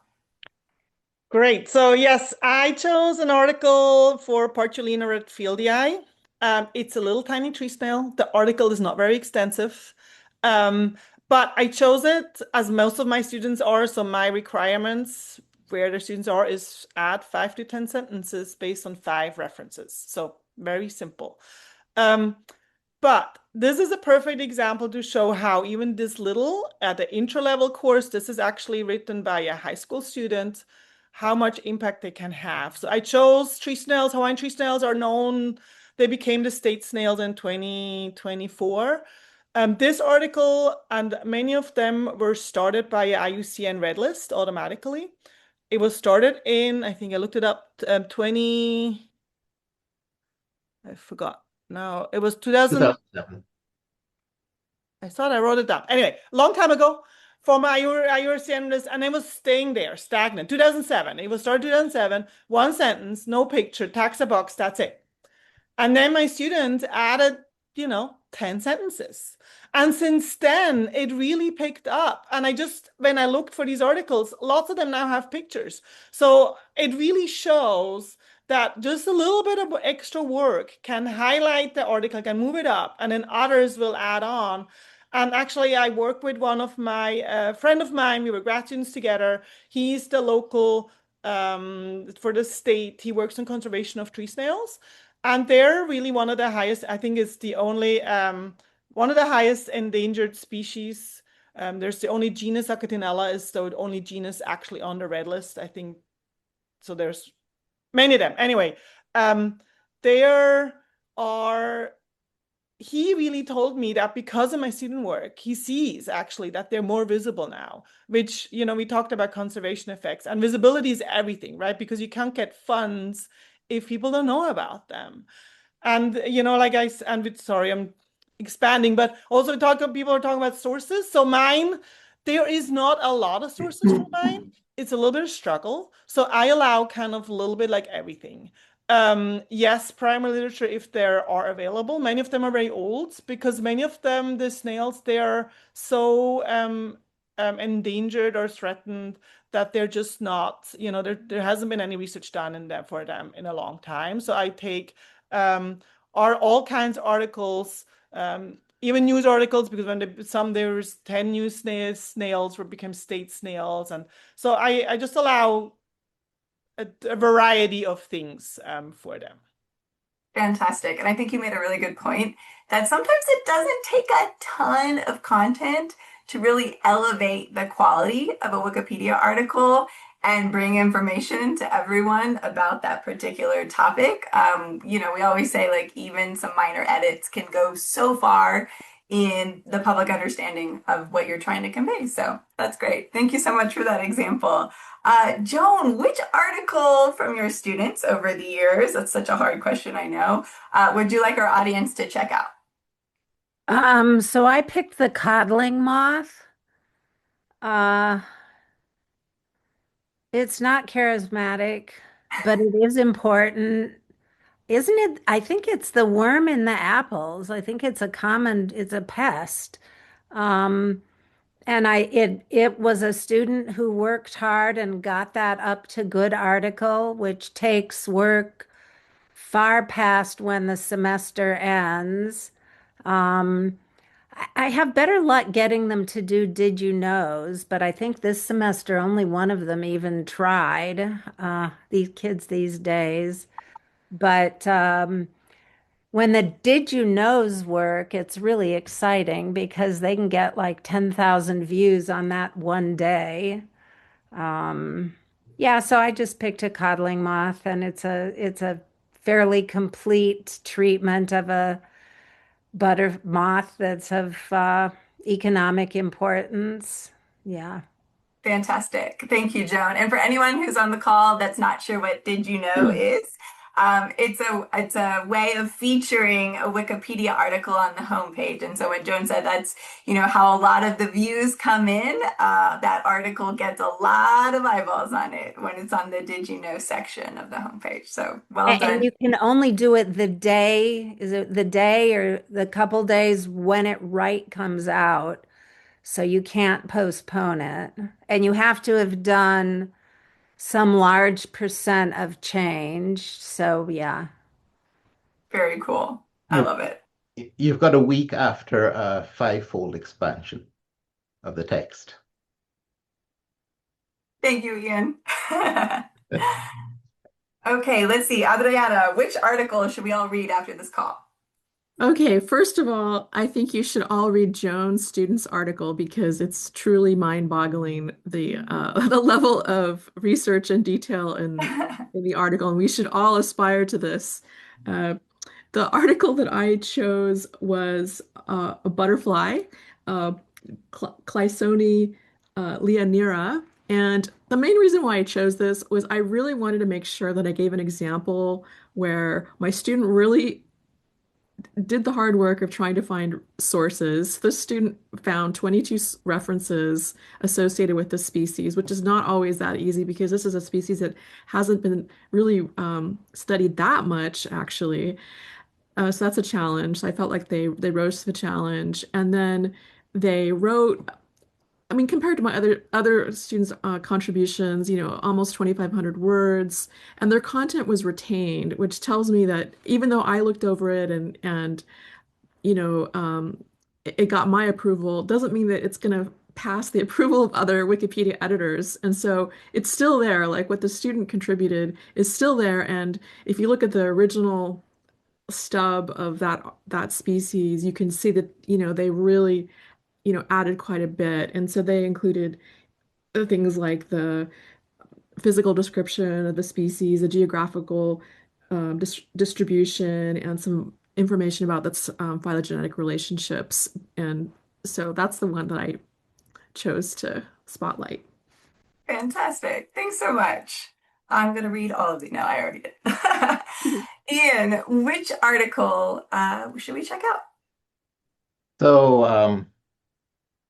Great. So yes, I chose an article for Partulina redfieldii. It's a little tiny tree snail. The article is not very extensive, but I chose it as most of my students are. So my requirements where the students are is add 5 to 10 sentences based on 5 references. So very simple. But this is a perfect example to show how even this little, at the intro level course, this is actually written by a high school student, how much impact they can have. So I chose tree snails. Hawaiian tree snails are known. They became the state snails in 2024. This article and many of them were started by a IUCN Red List automatically. It was started in, I think I looked it up, I forgot. No, it was 2007. I thought I wrote it down. Anyway, long time ago for my IUCN list, and it was staying there, stagnant. 2007. It was started 2007. One sentence, no picture, taxa box, that's it. And then my students added, 10 sentences. And since then, it really picked up. And when I looked for these articles, lots of them now have pictures. So it really shows that just a little bit of extra work can highlight the article, can move it up, and then others will add on. And actually, I work with one of my friend of mine. We were grad students together. He's the local for the state. He works on conservation of tree snails. And they're really one of the highest, I think it's the only, one of the highest endangered species. There's the only genus Acatinella is the only genus actually on the red list, I think. So there's many of them. Anyway, there are, he really told me that because of my student work, he sees actually that they're more visible now, which, we talked about conservation effects, and visibility is everything, right? Because you can't get funds if people don't know about them. And, sorry, I'm expanding, but also people are talking about sources. So mine, there is not a lot of sources for mine. It's a little bit of struggle. So I allow kind of a little bit like everything. Yes, primary literature, if there are available. Many of them are very old because many of them, the snails, they're so endangered or threatened that they're just not, there hasn't been any research done for them in a long time. So I take or all kinds of articles, even news articles, because when there was 10 new snails became state snails. And so I just allow a variety of things for them. Fantastic. And I think you made a really good point that sometimes it doesn't take a ton of content to really elevate the quality of a Wikipedia article and bring information to everyone about that particular topic. We always say like even some minor edits can go so far in the public understanding of what you're trying to convey. So that's great. Thank you so much for that example. Joan, which article from your students over the years, that's such a hard question, I know, would you like our audience to check out? So I picked the codling moth. Uh, it's not charismatic, but it is important. Isn't it? I think it's the worm in the apples. I think it's it's a pest. Um, and it was a student who worked hard and got that up to good article, which takes work far past when the semester ends. Um, I have better luck getting them to do Did You Knows, but I think this semester only one of them even tried. These kids these days. But when the Did You Knows work, it's really exciting because they can get like 10,000 views on that one day. Um, yeah, so I just picked a coddling moth, and it's a fairly complete treatment of a butter moth that's of economic importance. Yeah. Fantastic. Thank you, Joan. And for anyone who's on the call that's not sure what Did You Know is, it's a way of featuring a Wikipedia article on the homepage. And so when Joan said that's, how a lot of the views come in, that article gets a lot of eyeballs on it when it's on the Did You Know section of the homepage. So well done. And you can only do it the day, is it the day or the couple days when it comes out? So you can't postpone it. And you have to have done some large percent of change. So yeah. Very cool. I You've love it. you've got a week after a five-fold expansion of the text. Thank you, Ian. Okay, let's see. Adriana, which article should we all read after this call? Okay, first of all, I think you should all read Joan's student's article because it's truly mind-boggling the the level of research and detail in the article, and we should all aspire to this. Uh, the article that I chose was a butterfly, uh, Clysone leonera, and the main reason why I chose this was I really wanted to make sure that I gave an example where my student really did the hard work of trying to find sources. This student found 22 references associated with the species, which is not always that easy because this is a species that hasn't been really studied that much, actually. So that's a challenge. So I felt like they rose to the challenge, and then they wrote. I mean, compared to my other students' contributions, almost 2,500 words, and their content was retained, which tells me that even though I looked over it and you know it got my approval, doesn't mean that it's going to pass the approval of other Wikipedia editors. And so it's still there. Like what the student contributed is still there. And if you look at the original stub of that species, you can see that they really added quite a bit. And so they included things like the physical description of the species, the geographical distribution, and some information about its phylogenetic relationships. And so that's the one that I chose to spotlight. Fantastic. Thanks so much. I'm going to read all of these. No, I already did. Ian, which article should we check out? So,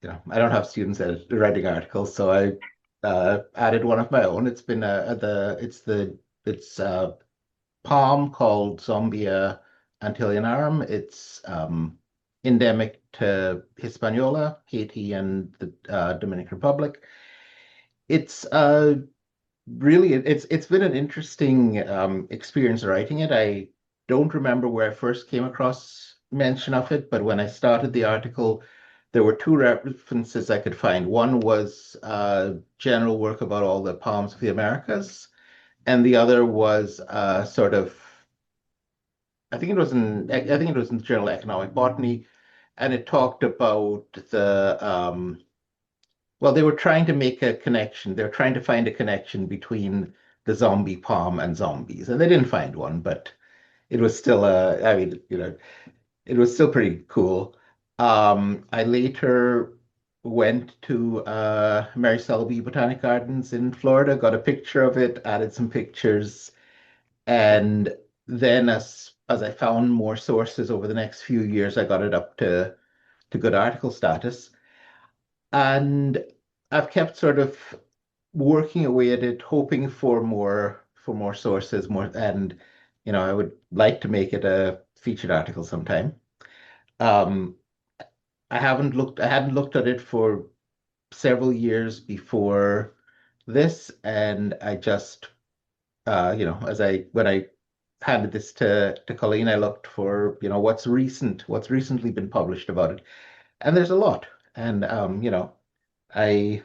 I don't have students writing articles, so I added one of my own. It's been it's palm called Zombia antillionarum. It's endemic to Hispaniola, Haiti, and the Dominican Republic. It's really it's been an interesting experience writing it. don't remember where I first came across mention of it, but when I started the article, there were two references I could find. One was general work about all the palms of the Americas, and the other was sort of I think it was in the Journal of Economic Botany, and it talked about well, they were trying to make a connection. They were trying to find a connection between the zombie palm and zombies, and they didn't find one, but it was still I mean, it was still pretty cool. I later went to Mary Selby Botanic Gardens in Florida, got a picture of it, added some pictures, and then as I found more sources over the next few years, I got it up to good article status. And I've kept sort of working away at it, hoping for more sources, more, and I would like to make it a featured article sometime. Um, I hadn't looked at it for several years before this, and I just, when I handed this to Colleen, I looked for, what's recently been published about it, and there's a lot. And I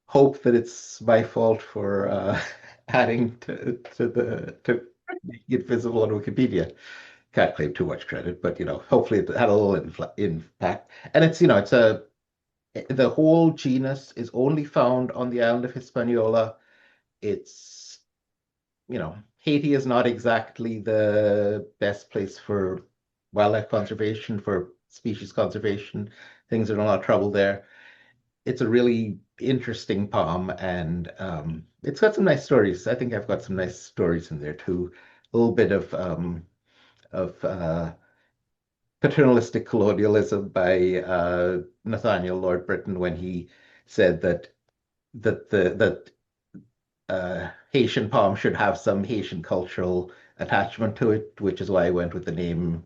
hope that it's my fault for adding to make it visible on Wikipedia. Can't claim too much credit, but hopefully it had a little impact. And the whole genus is only found on the island of Hispaniola. It's, Haiti is not exactly the best place for wildlife conservation, for species conservation. Things are in a lot of trouble there. It's a really interesting poem, and it's got some nice stories. I think I've got some nice stories in there too. A little bit of paternalistic colonialism by Nathaniel Lord Britton when he said that Haitian poem should have some Haitian cultural attachment to it, which is why I went with the name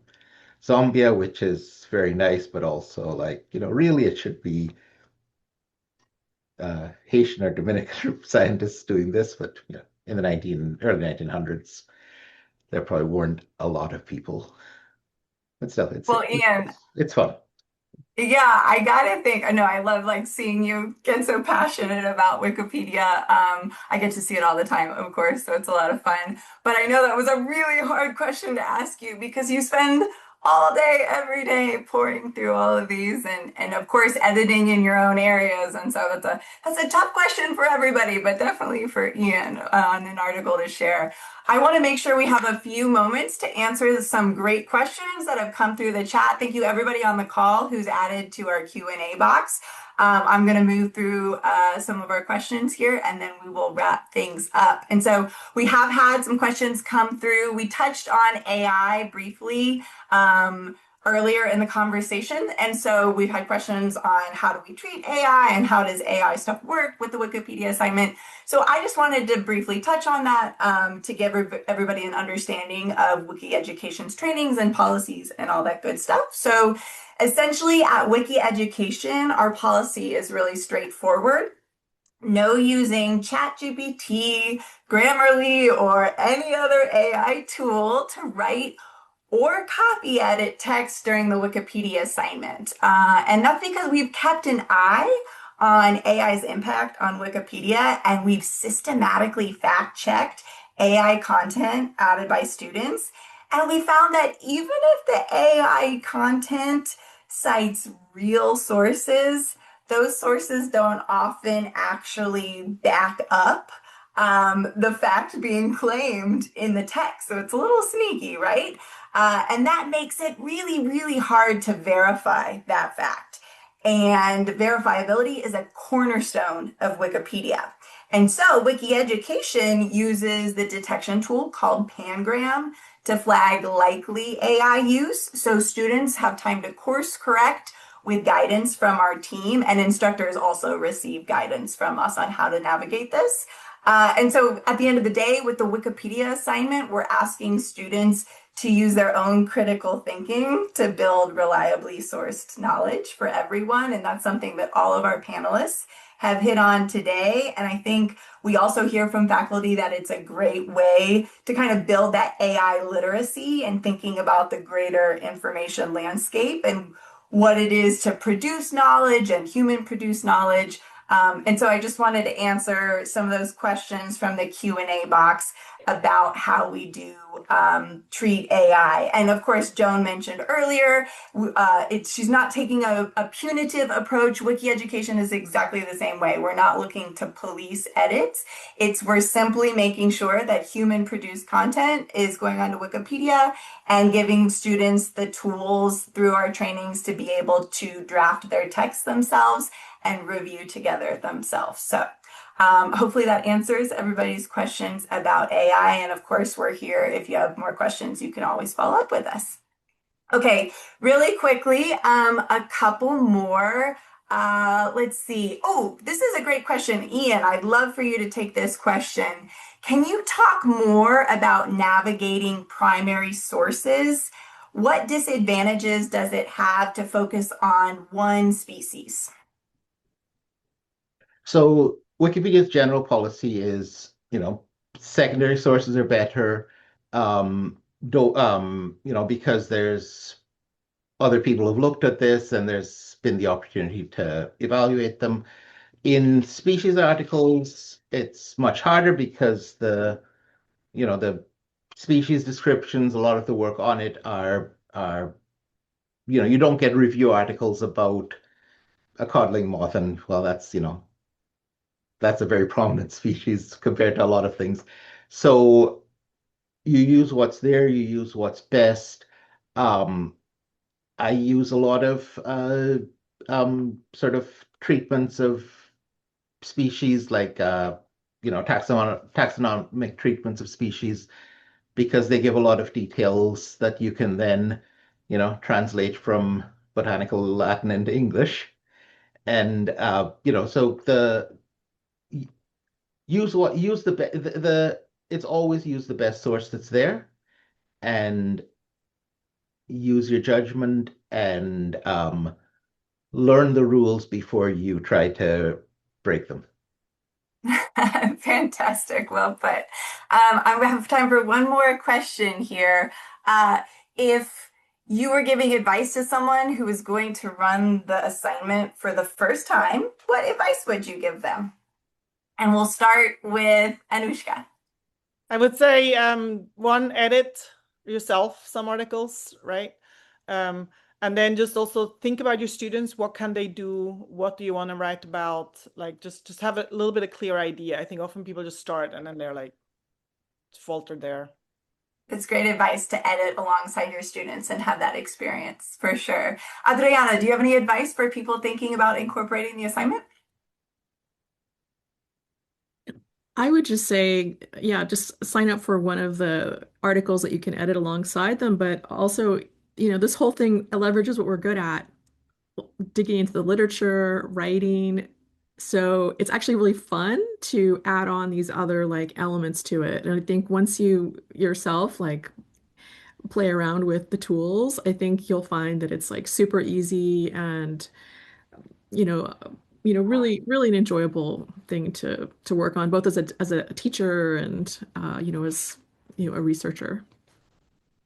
Zombia, which is very nice, but also like, really it should be Haitian or Dominican scientists doing this, but in the early 1900s, there probably weren't a lot of people. But still, Well, Ian, it's fun. yeah, I gotta think. I know I love like seeing you get so passionate about Wikipedia. I get to see it all the time, of course, so it's a lot of fun. But I know that was a really hard question to ask you because you spend all day, every day pouring through all of these and of course editing in your own areas. And so that's a tough question for everybody, but definitely for Ian on an article to share. I want to make sure we have a few moments to answer some great questions that have come through the chat. Thank you everybody on the call who's added to our Q&A box. I'm going to move through some of our questions here and then we will wrap things up. And so we have had some questions come through. We touched on AI briefly earlier in the conversation. And so we've had questions on how do we treat AI and how does AI stuff work with the Wikipedia assignment. So I just wanted to briefly touch on that to give everybody an understanding of Wiki Education's trainings and policies and all that good stuff. So essentially at Wiki Education, our policy is really straightforward. No using ChatGPT, Grammarly, or any other AI tool to write or copy edit text during the Wikipedia assignment. And that's because we've kept an eye on AI's impact on Wikipedia and we've systematically fact-checked AI content added by students. And we found that even if the AI content cites real sources, those sources don't often actually back up the fact being claimed in the text. So it's a little sneaky, right? And that makes it really, really hard to verify that fact. And verifiability is a cornerstone of Wikipedia. And so Wiki Education uses the detection tool called Pangram to flag likely AI use. So students have time to course correct with guidance from our team, and instructors also receive guidance from us on how to navigate this. And so at the end of the day, with the Wikipedia assignment, we're asking students to use their own critical thinking to build reliably sourced knowledge for everyone. And that's something that all of our panelists have hit on today. And I think we also hear from faculty that it's a great way to kind of build that AI literacy and thinking about the greater information landscape and what it is to produce knowledge and human produced knowledge. And so I just wanted to answer some of those questions from the Q&A box about how we do treat AI. And of course, Joan mentioned earlier, she's not taking a punitive approach. Wiki education is exactly the same way. We're not looking to police edits. We're simply making sure that human produced content is going onto Wikipedia and giving students the tools through our trainings to be able to draft their text themselves and review together themselves. So hopefully that answers everybody's questions about AI. And of course, we're here. If you have more questions, you can always follow up with us. Okay, really quickly, a couple more. Let's see. Oh, this is a great question. Ian, I'd love for you to take this question. Can you talk more about navigating primary sources? What disadvantages does it have to focus on one species? So Wikipedia's general policy is, secondary sources are better, because there's other people have looked at this and there's been the opportunity to evaluate them. In species articles, it's much harder because the species descriptions, a lot of the work on it are, you don't get review articles about a codling moth, and well, that's a very prominent species compared to a lot of things. So you use what's there, you use what's best. Um, I use a lot of sort of treatments of species like taxonomic treatments of species because they give a lot of details that you can then, translate from botanical Latin into English. And so use the it's always use the best source that's there and use your judgment and learn the rules before you try to break them. Fantastic. Well put. I have time for one more question here. If you were giving advice to someone who is going to run the assignment for the first time, what advice would you give them? And we'll start with Anushka. I would say one, edit yourself some articles, right? And then just also think about your students. What can they do? What do you want to write about? Like just have a little bit of clear idea. I think often people just start and then they're like falter there. It's great advice to edit alongside your students and have that experience for sure. Adriana, do you have any advice for people thinking about incorporating the assignment? I would just say, yeah, just sign up for one of the articles that you can edit alongside them. But also, this whole thing leverages what we're good at, digging into the literature, writing. So it's actually really fun to add on these other like elements to it. And I think once you yourself like play around with the tools, I think you'll find that it's like super easy and you know, really, really an enjoyable thing to work on, both as a teacher and as a researcher.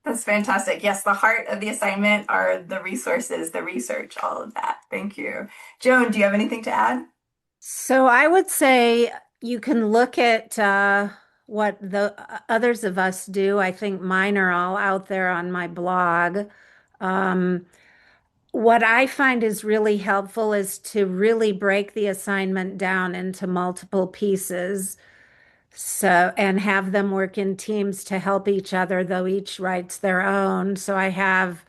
That's fantastic. Yes, the heart of the assignment are the resources, the research, all of that. Thank you. Joan, do you have anything to add? So I would say you can look at what the others of us do. I think mine are all out there on my blog. Um, what I find is really helpful is to really break the assignment down into multiple pieces. So, and have them work in teams to help each other, though each writes their own. So I have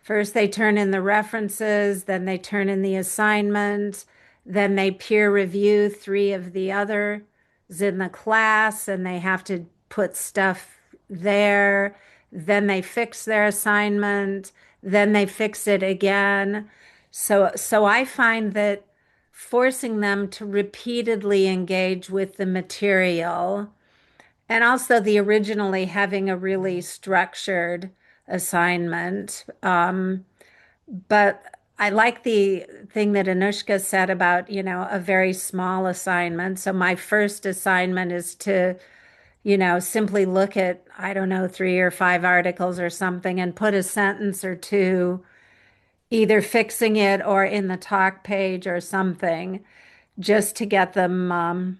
first they turn in the references, then they turn in the assignment, then they peer review three of the others in the class, and they have to put stuff there. Then they fix their assignment, then they fix it again. So I find that forcing them to repeatedly engage with the material And also the originally having a really structured assignment. But I like the thing that Anushka said about, a very small assignment. So my first assignment is to, simply look at, I don't know, 3 or 5 articles or something and put a sentence or two, either fixing it or in the talk page or something, just to get them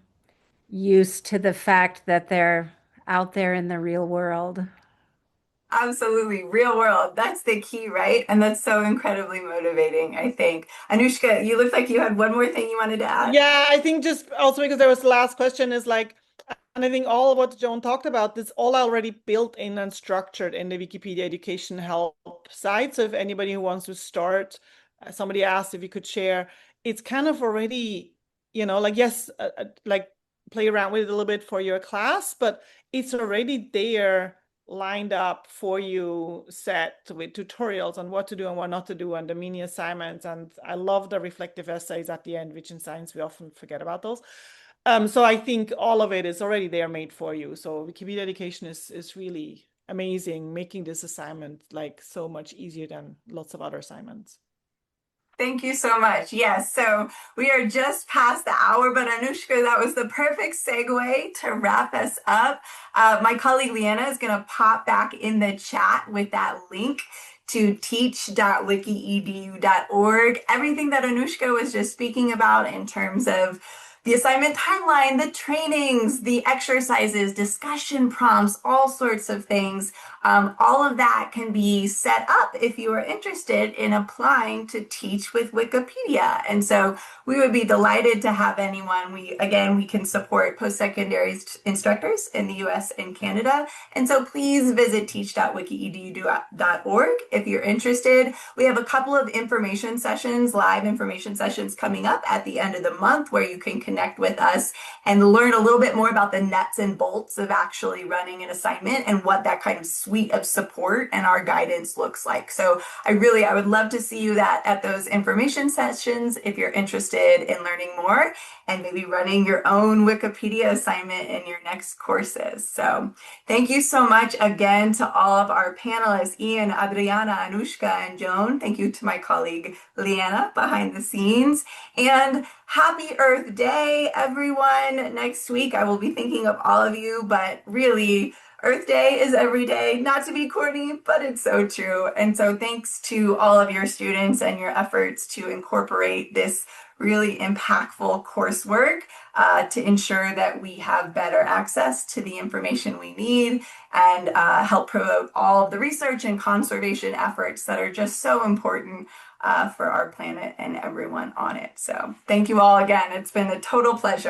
used to the fact that they're out there in the real world. Absolutely. Real world. That's the key, right? And that's so incredibly motivating, I think. Anushka, you looked like you had one more thing you wanted to add. Yeah, I think just also because there was the last question is like, and I think all of what Joan talked about, this all already built in and structured in the Wikipedia education help site. So if anybody who wants to start, somebody asked if you could share, it's kind of already, like, yes, like play around with it a little bit for your class, but it's already there lined up for you, set with tutorials on what to do and what not to do and the mini assignments. And I love the reflective essays at the end, which in science we often forget about those. So I think all of it is already there made for you. So Wikipedia education is really amazing, making this assignment like so much easier than lots of other assignments. Thank you so much. Yes, so we are just past the hour, but Anushka, that was the perfect segue to wrap us up. My colleague Leanna is going to pop back in the chat with that link to teach.wikiedu.org. Everything that Anushka was just speaking about in terms of the assignment timeline, the trainings, the exercises, discussion prompts, all sorts of things. All of that can be set up if you are interested in applying to teach with Wikipedia. And so we would be delighted to have anyone. We can support post-secondary instructors in the US and Canada. And so please visit teach.wikiedu.org if you're interested. We have a couple of information sessions, live information sessions coming up at the end of the month where you can connect with us and learn a little bit more about the nuts and bolts of actually running an assignment and what that kind of suite of support and our guidance looks like. So I would love to see you at those information sessions if you're interested in learning more and maybe running your own Wikipedia assignment in your next courses. So thank you so much again to all of our panelists, Ian, Adriana, Anushka, and Joan. Thank you to my colleague Leanna behind the scenes. And happy Earth Day, everyone. Next week, I will be thinking of all of you, but really, Earth Day is every day, not to be corny, but it's so true. And so thanks to all of your students and your efforts to incorporate this really impactful coursework to ensure that we have better access to the information we need and help promote all of the research and conservation efforts that are just so important for our planet and everyone on it. So thank you all again. It's been a total pleasure.